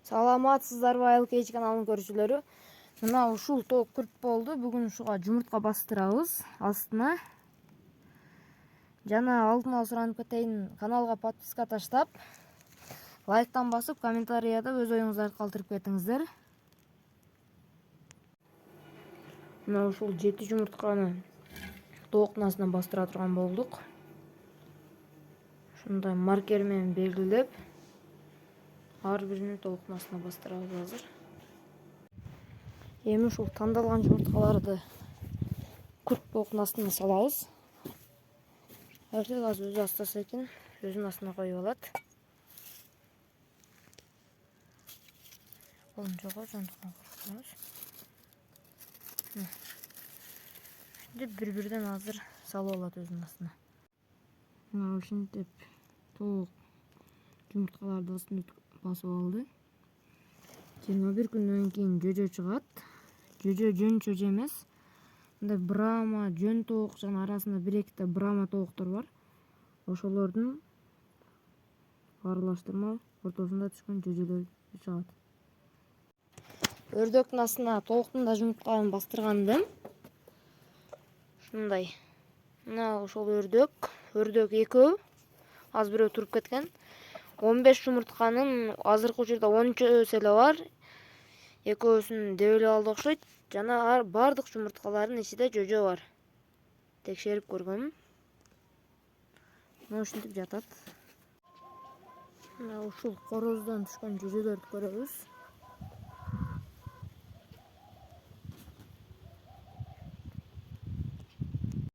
Саламатсыздарбы Айыл Кейч каналынын көрүүчүлөрү. Мына ушул тоок күрт болду. Бүгүн ушуга жумуртка бастырабыз астына. Жана алдын ала суранып кетейин, каналга подписка таштап, лайктан басып, комментарияда өз оюңуздарды калтырып кетиңиздер. Мына ушул 7 жумуртканы тооктун астына бастыра турган болдук. Ушундай маркер менен белгилеп, ар бирини тооктун астына бастырабыз азыр. Эми ушул тандалган жумурткаларды күрт тооктун астына салабыз. Эртең азыр өзү астаса экен, өзүнүн астына коюп алат. Колун жого жондукан коркутабыз. Bir-birinden азыр салып алат өзүнүн астына. Мына ушинтип тоок жумурткаларды астына басып алды. 21 күндөн кийин жөжө чыгат. Жөжө жөн чөжө эмес. Мындай брама, жөн тоок жана арасында 1-2 брама тооктор бар. Ошолордун аралаштырма ортосунда түшкөн жөжөлөр чыгат. Өрдөктүн астына тооктун да жумурткаларын бастыргандым. Ушундай. Мына ошол өрдөк экөө, аз бирөө туруп кеткен. 15 жумуртканын азыркы учурда 13-сү эле бар. Экөөсүн деп эле алды окшойт. Жана бардык жумурткалардын ичинде жөжө бар. Текшерип көргөм. Мына ушинтип жатат. Мына ушул короздон түшкөн жөжөлөрдү көрөбүз.